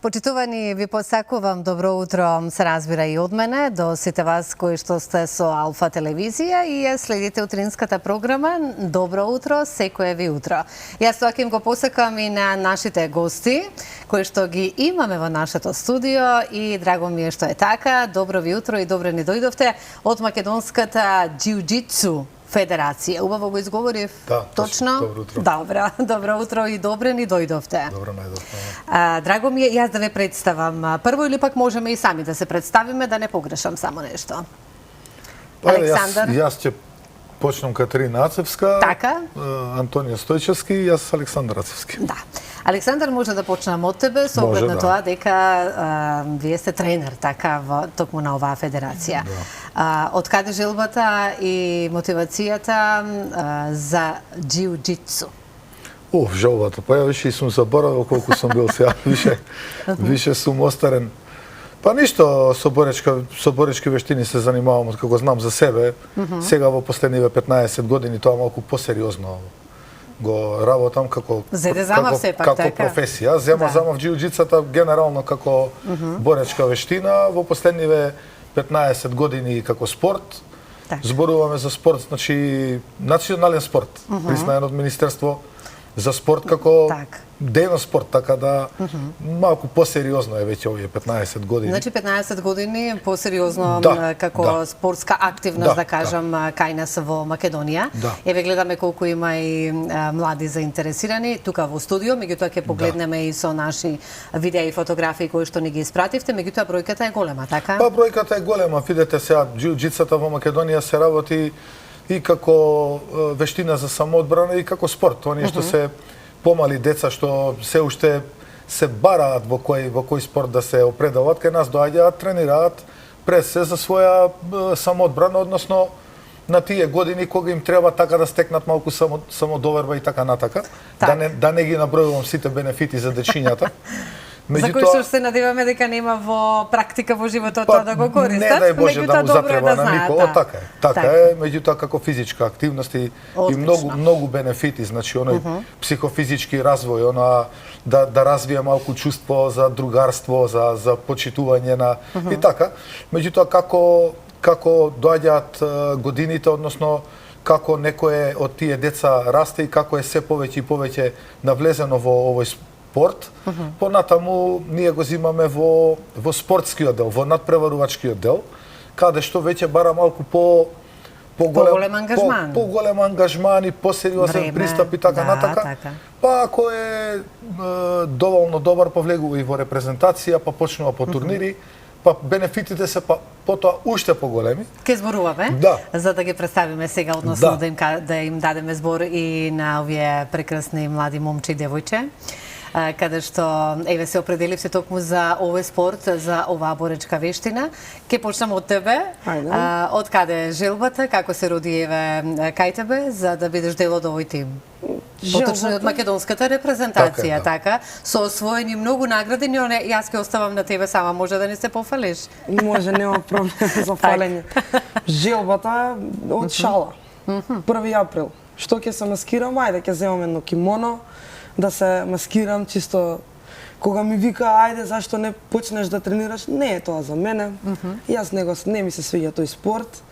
Почитувани, ви посакувам добро утро, се разбира и од мене, до сите вас кои што сте со Алфа телевизија и ја следите утринската програма Добро утро, секое ви утро. Јас тоа ќе го посакам и на нашите гости, кои што ги имаме во нашето студио и драго ми е што е така. Добро ви утро и добре ни дојдовте од Македонската џиу-џитсу Федерација. Убаво го изговорив? Да, точно. Добро утро. Добро утро и добре ни дојдовте. Добро најдовте. Драго ми е јас да ве представам. Прво или пак можеме и сами да се представиме, да не погрешам само нешто. Александар. Јас ќе почнам Катерина Ацевска, така? Антонија Стојчевски и јас Александар Ацевски. Да. Александар, може да почнем од тебе, со оглед на тоа дека вие сте тренер така токму на оваа федерација. Да. Од каде желбата и мотивацијата за џиу-џитсу? Желбата, па ја више и сум заборавил колку сум бил сега, више сум остарен. Па ништо, со боречки вештини се занимавам од како знам за себе. Сега во последниве 15 години тоа малку посериозно го работам како професија. Земав џиу-џитсата генерално како боречка вештина. Во последниве 15 години како спорт. Зборуваме за спорт, значи национален спорт, признаен од Министерство за спорт како дејност спорт, така да малку посериозно е веќе овие 15 години. Значи 15 години посериозно како спортска активност, да кажам, кај нас во Македонија. Еве гледаме колку има и млади заинтересирани тука во студио, меѓутоа ќе погледнеме и со наши видеа и фотографии кои што ни ги испративте, меѓутоа бројката е голема, така? Па бројката е голема, видете сега џиу-џитсата во Македонија се работи и како вештина за самоодбрана и како спорт. Оние што се помали деца што се уште се бараат во кој спорт да се определат, кај нас доаѓаат, тренираат пред се за своја самоодбрана, односно на тие години кога им треба така да стекнат малку самодоверба и така натака. Да не ги набројувам сите бенефити за дечињата. За кои што се надеваме дека нема во практика во животот тоа да го користат. Не дај Боже да му затреба на никого, така е, меѓутоа како физичка активност и многу бенефити, значи оној психофизички развој, да развие малку чувство за другарство, за почитување на и така. Меѓутоа како доаѓаат годините, односно како некое од тие деца расте и како е се повеќе и повеќе навлезено во овој спорт, понатаму ние го зимаме во спортскиот дел, во надпреварувачкиот дел, каде што веќе бара малку поголем ангажман. Поголем ангажман и посериозен пристап и така натака. Па ако е доволно добар, повлегува и во репрезентација, па почнува по турнири, па бенефитите се потоа уште поголеми. Ке зборуваме, за да ги представиме сега, односно да им дадеме збор и на овие прекрасни млади момче и девојче, каде што еве се определивте токму за овој спорт, за оваа боречка вештина. Ке почнам од тебе. Од каде е желбата, како се роди еве кај тебе за да бидеш дел од овој тим? Поточно од македонската репрезентација, така? Со освоени многу награди, но јас ке оставам на тебе сама, може да не се пофалиш? Може, нема проблем за фалење. Желбата од шала. 1 април. Што ќе се маскирам? Ајде ќе земам едно кимоно, да се маскирам, чисто кога ми вика ајде зашто не почнеш да тренираш, не е тоа за мене. Јас не ми се свиѓа тој спорт.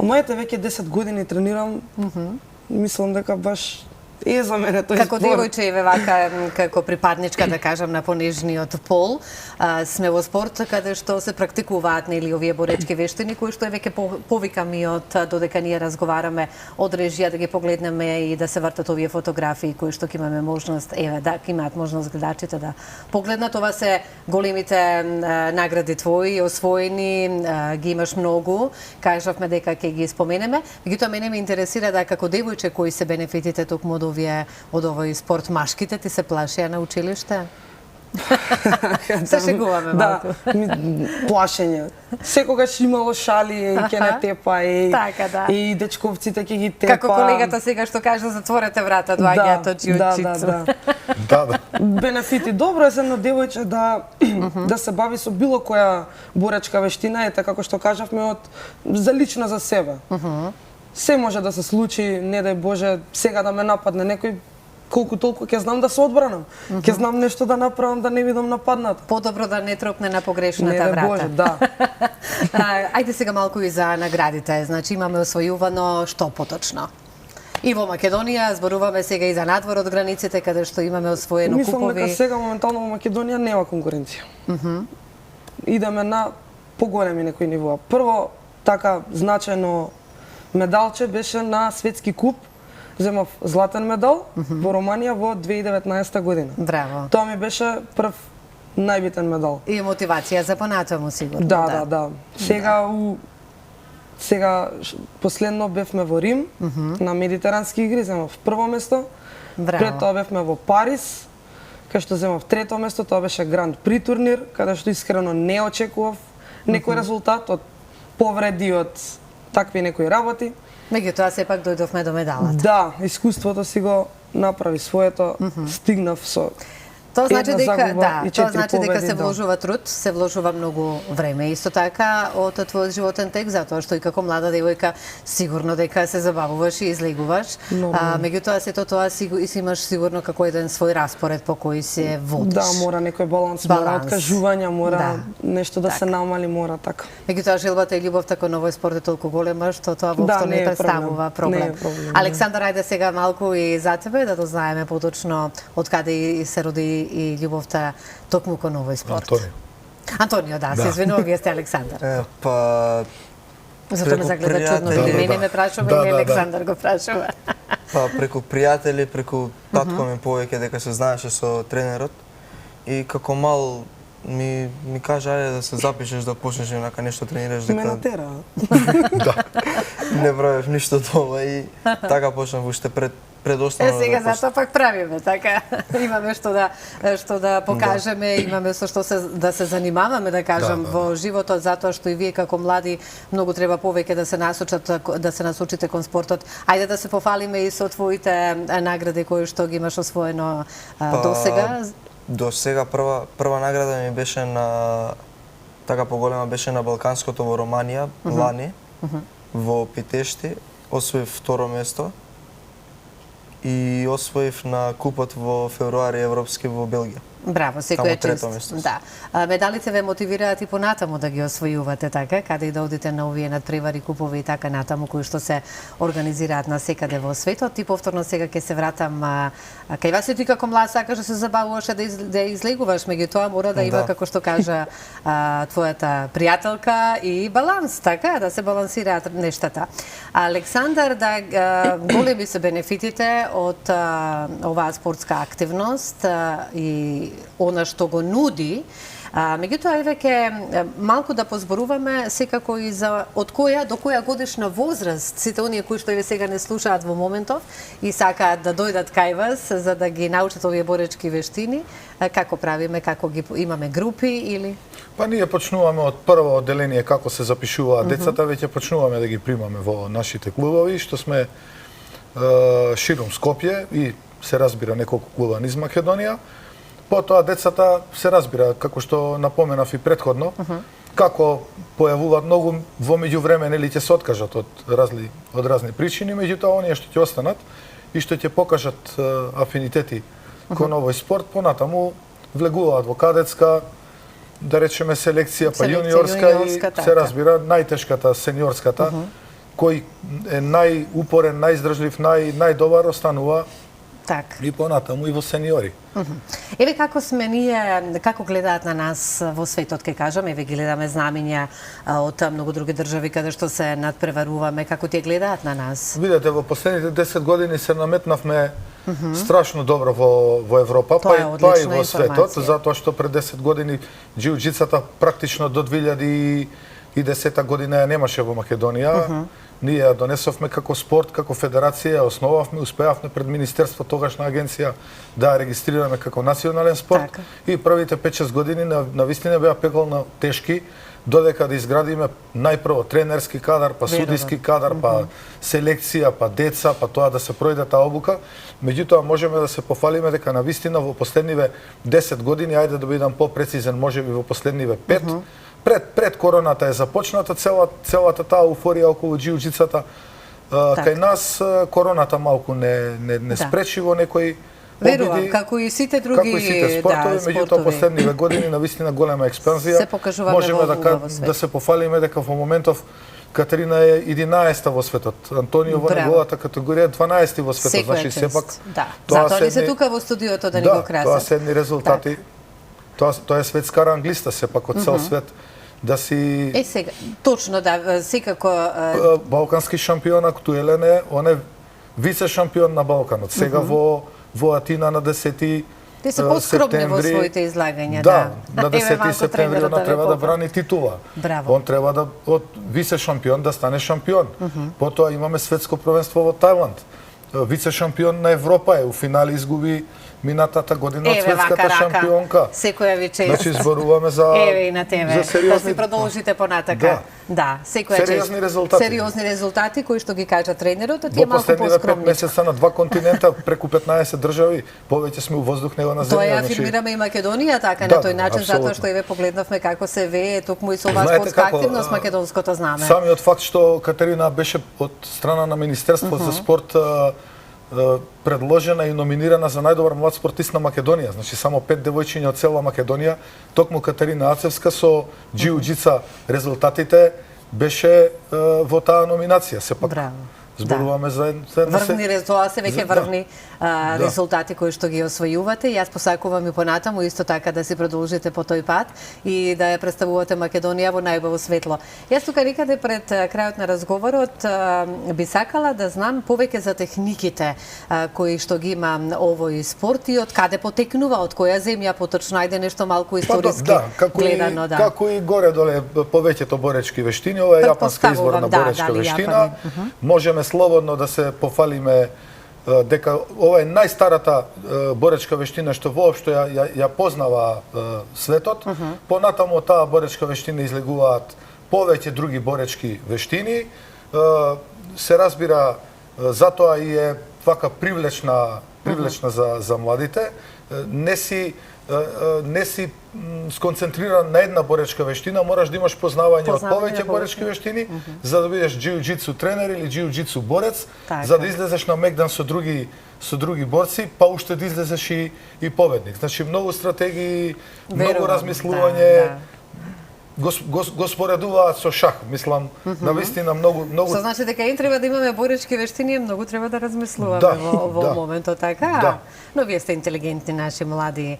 А моите веќе 10 години тренирам. Мислам дека баш е за мене тој спорт. Како девојче еве вака како припадничка да кажам на понежниот пол, сме во спорт каде што се практикуваат нели овие боречки вештини кои што е веќе повикам и од додека ние разговараме од режија да ги погледнеме и да се вртат овие фотографии кои што ќе имаме можност еве да имаат можност гледачите да погледнат. Ова се големите награди твои освоени, ги имаш многу. Кажавме дека ќе ги споменеме. Меѓутоа мене ме интересира да како девојче кои се бенефитите токму од овој спорт, машките ти се плашеа на училиште? Се шегуваме малку. Плашење. Секогаш имало шали и ќе не тепа и дечковците ќе ги тепа. Како колегата сега што кажа затворете врата, доаѓаат од џиу-џитсу. Бенефити. Добро е за едно девојче да се бави со било која боречка вештина, ете како што кажавме, за лично за себе. Се може да се случи, не дај Боже, сега да ме нападне некој, колку толку ќе знам да се одбранам. Ќе знам нешто да направам да не бидам нападната. Подобро да не тропне на Не погрешната дај врата. Боже, да. Ајде сега малку и за наградите. Значи имаме освојувано што поточно? И во Македонија, зборуваме сега и за надвор од границите, каде што имаме освоено Мислам дека купови. сега моментално во Македонија нема конкуренција. Идеме на поголеми некои нивоа. Прво, така значајно медалче беше на светски куп. Земав златен медал во Романија во 2019 година. Браво. Тоа ми беше прв најбитен медал. И мотивација за понатаму сигурно. Да. Сега последно бевме во Рим на Медитерански игри, земав прво место. Браво. Пред тоа бевме во Париз, кај што земав трето место, тоа беше Гранд При турнир, каде што искрено не очекував некој резултат од повреди, од такви некои работи. Меѓутоа сепак дојдовме до медалата. Да, искуството си го направи своето, стигнав со Тоа значи една дека загуба и тоа 4 значи дека победи, се да. вложува труд, се вложува многу време. Исто така од твојот животен тек, затоа што и како млада девојка сигурно дека се забавуваш и излегуваш. Меѓутоа сето тоа си имаш сигурно како еден свој распоред по кој се водиш. Да, мора некој баланс, мора откажувања, мора нешто да се намали, мора така. Меѓутоа желбата и љубовта кон овој спорт е толку голема што тоа воопшто не не е представува проблем. Не е проблем. Александар, ајде сега малку и за тебе да дознаеме поточно од каде и се роди и љубовта токму кон овој спорт. Антонио, да, се извинувам, вие сте Александар. Па Зато ме загледа чудно, или мене ме прашува или Александар го прашува. Па преку пријатели, преку татко ми повеќе дека се знаеше со тренерот и како мал ми кажа ајде да се запишеш да почнеш онака нешто тренираш Ме дека натера. не правев ништо дома и така почнав уште пред основно. Сега затоа пак правиме, така имаме што да покажеме, имаме со што да се занимаваме, да кажам, во животот, затоа што и вие како млади многу треба повеќе да се насочите кон спортот. Ајде да се пофалиме и со твоите награди кои што ги имаш освоено досега. До сега прва награда ми беше на така поголема беше на Балканското во Романија лани во Питешти, освоив второ место и освоив на купот во февруари европски во Белгија. Браво, секој е трето чест. место. Да. Медалите ве мотивираат и понатаму да ги освојувате, така, каде и да одите на овие надпревари, купови и така натаму кои што се организираат на секаде во светот. И повторно сега ќе се вратам кај вас, и ти како млад сакаш да се забавуваш да излегуваш, меѓутоа мора да има, како што кажа твојата пријателка, и баланс, така, да се балансираат нештата. Александар, големи се бенефитите од оваа спортска активност и она што го нуди. Меѓутоа, еве ќе малку да позборуваме секако и за од која до која годишна возраст сите оние кои што еве сега не слушаат во моментов и сакаат да дојдат кај вас за да ги научат овие боречки вештини, како правиме, како ги имаме групи или? Па ние почнуваме од прво одделение како се запишуваат децата, веќе почнуваме да ги примаме во нашите клубови, што сме ширум Скопје и се разбира неколку клуба низ Македонија. Потоа децата се разбира, како што напоменав и претходно, како појавуваат многу во меѓувреме, нели ќе се откажат од разни причини, меѓутоа оние што ќе останат и што ќе покажат афинитети кон овој спорт, понатаму влегуваат во кадетска, да речеме селекција, па јуниорска и се разбира најтешката сениорската, кој е најупорен, најиздржлив, најдобар останува и понатаму и во сениори. Еве како сме ние, како гледаат на нас во светот, ке кажам, еве ги гледаме знамиња од многу други држави каде што се надпреваруваме, како тие гледаат на нас? Видете, во последните 10 години се наметнавме страшно добро во Европа, па и во светот, затоа што пред 10 години џиу-џицата практично до 2010 година ја немаше во Македонија. Ние ја донесовме како спорт, како федерација, ја основавме, успеавме пред Министерство, тогашна агенција, да ја регистрираме како национален спорт. И првите 5-6 години навистина беа пеколно тешки, додека да изградиме најпрво тренерски кадар, па судиски кадар, па селекција, па деца, па тоа да се пројде таа обука. Меѓутоа можеме да се пофалиме дека навистина во последниве 10 години, ајде да бидам попрецизен, можеби во последниве 5, пред короната е започната целата таа уфорија околу џиу-џицата. Кај нас короната малку не спречи во некои Верувам, како и сите други, како и сите спортови, меѓутоа последниве години навистина голема експанзија. Се покажуваме Можеме во свет. да се пофалиме дека во моментов Катерина е 11-та во светот. Антонио во неговата категорија е 12-ти во светот. Значи сепак да. Затоа не се тука во студиото да ни го красат. Тоа се едни резултати. Тоа е светска ранглиста сепак од цел свет. Да си сега, точно да, секако балкански шампион актуелен е, он е вице шампион на Балканот. Сега во Атина на 10 Те се поскромни во своите излагања, да. На 10 септември она треба да брани титула. Браво. Он треба да од вице шампион да стане шампион. Потоа имаме светско првенство во Тајланд. Вице шампион на Европа е, у финали изгуби минатата година од светската шампионка. Секоја ви чест. Значи зборуваме за еве и на тебе. За сериозни... Да си продолжите понатака. Да, секоја чест. Сериозни резултати. Сериозни резултати кои што ги кажа тренерот, а тие во малку последниве 5 поскромни. месеца на 2 континента, преку 15 држави, повеќе сме у воздух него на земја. Тоа ја афирмираме и Македонија така на тој начин, затоа што еве погледнавме како се вее токму и со оваа спортска активност македонското знаме. Самиот факт што Катерина беше од страна на Министерство за спорт предложена и номинирана за најдобар млад спортист на Македонија. Значи само 5 девојчиња од цела Македонија, токму Катерина Ацевска со џиу-џица резултатите беше во таа номинација. Сепак зборуваме за врвни тоа се веќе врвни резултати кои што ги освојувате. Јас посакувам и понатаму исто така да си продолжите по тој пат и да ја представувате Македонија во најубаво светло. Јас тука некаде пред крајот на разговорот би сакала да знам повеќе за техниките кои што ги има овој спорт и од каде потекнува, од која земја поточно, ајде нешто малку историски гледано, да. Како и горе-доле повеќето боречки вештини, ова е јапонска изворна боречка вештина. Можеме слободно да се пофалиме дека ова е најстарата боречка вештина што воопшто ја познава светот. Понатаму таа боречка вештина излегуваат повеќе други боречки вештини. Се разбира, затоа и е вака привлечна за младите. Не си сконцентриран на една боречка вештина, мораш да имаш познавање од повеќе боречки вештини, за да бидеш џиу-џицу тренер или џиу-џицу борец, за да излезеш на мегдан со други борци, па уште да излезеш и победник. Значи многу стратегии, многу размислување, го споредуваат со шах, мислам, навистина многу. Што значи дека им треба да имаме боречки вештини, многу треба да размислуваме во моментот, така? Да. Но вие сте интелигентни, наши млади,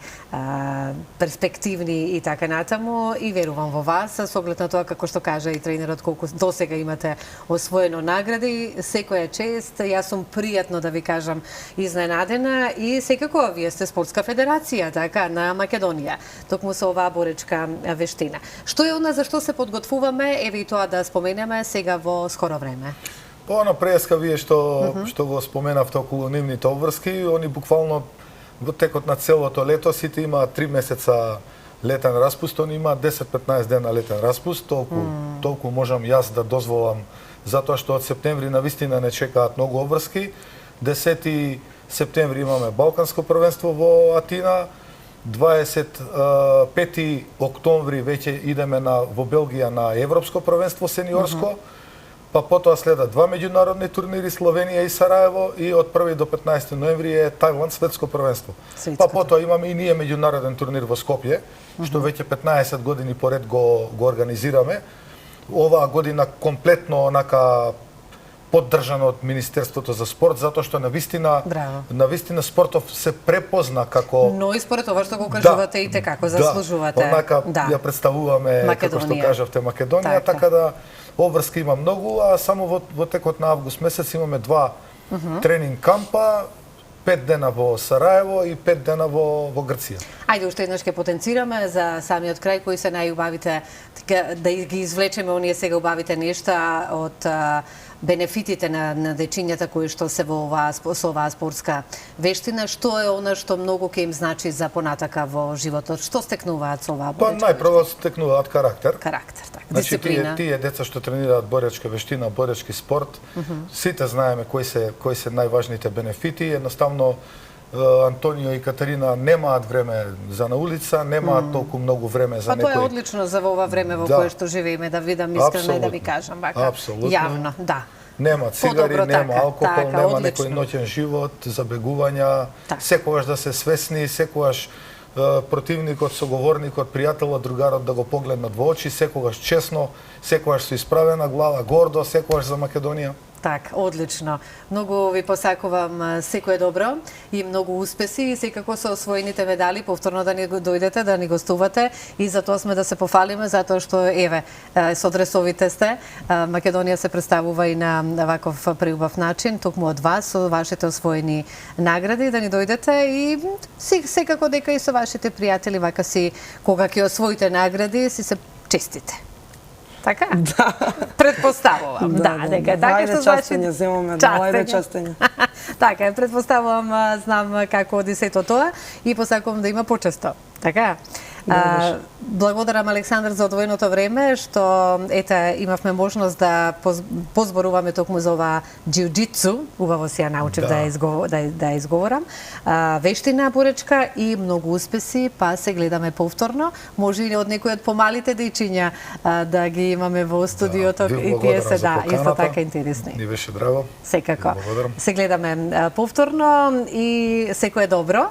перспективни и така натаму, и верувам во вас, со оглед на тоа како што кажа и тренерот колку досега имате освоено награди, секоја чест. Јас сум пријатно да ви кажам изненадена и секако вие сте спортска федерација, така, на Македонија, токму со оваа боречка вештина. Што е она за што се подготвуваме, еве и тоа да споменеме сега во скоро време? Па она преска вие што го споменавте околу нивните обврски, они буквално во текот на целото лето сите имаат 3 месеца летен распуст, они имаат 10-15 дена летен распуст, толку можам јас да дозволам, затоа што од септември навистина не чекаат многу обврски. 10 септември имаме Балканско првенство во Атина, 25 октомври веќе идеме во Белгија на Европско првенство сениорско, па потоа следат 2 меѓународни турнири Словенија и Сараево и од 1 до 15 ноември е Тајланд светско првенство. Па потоа имаме и ние меѓународен турнир во Скопје, што веќе 15 години поред го организираме. Оваа година комплетно онака поддржано од Министерството за спорт, затоа што навистина спортов се препозна како... Но и според ова што го кажувате и како заслужувате. Онака ја представуваме, како што кажавте, Македонија, така да обврски има многу, а само во текот на август месец имаме 2 тренинг кампа, 5 дена во Сараево и 5 дена во Грција. Ајде уште еднаш ќе потенцираме за самиот крај кои се најубавите, да ги извлечеме оние сега убавите нешта од бенефитите на дечињата кои што се во со оваа спортска вештина. Што е она што многу ќе им значи за понатака во животот? Што стекнуваат со оваа боречка? Па најпрво стекнуваат карактер. Карактер, така. Значи, дисциплина. Тие деца што тренираат боречка вештина, боречки спорт, сите знаеме кои се најважните бенефити. Едноставно Антонио и Катерина немаат време за на улица, немаат толку многу време за некој... Па тоа е одлично за ова време во кое што живееме, да видам искрено и да ви кажам вака. Апсолутно. Јавно, да. Нема цигари, Подобро, нема така, алкохол, така, нема одлично. некој ноќен живот, забегувања, Така. секогаш да се свесни, секогаш противникот, соговорникот, пријателот, другарот да го погледнат во очи, секогаш честно, секогаш со исправена глава, гордо, секогаш за Македонија. Так, одлично. Многу ви посакувам секое добро и многу успеси и секако со освоените медали повторно да ни дојдете, да ни гостувате и за тоа сме да се пофалиме, затоа што еве, со дресовите сте. Македонија се представува и на ваков преубав начин, токму од вас, со вашите освоени награди, да ни дојдете и секако дека и со вашите пријатели, вака си, кога ќе освоите награди, си се честите. Така? Да. Предпоставувам. Да, дека е така Ајде што частење, земаме, ајде частење. Така е, предпоставувам, знам како оди сето тоа и посакувам да има почесто. Така? Благодарам Александар за одвоеното време што ете имавме можност да позборуваме токму за ова џиу-џитсу, убаво си ја научив да ја изговорам. Вештина поречка и многу успеси, па се гледаме повторно. Може и од некои од помалите дејчиња да ги имаме во студиото и тие се исто така интересни. Ни беше драго. Секако. Благодарам. Се гледаме повторно и секое добро.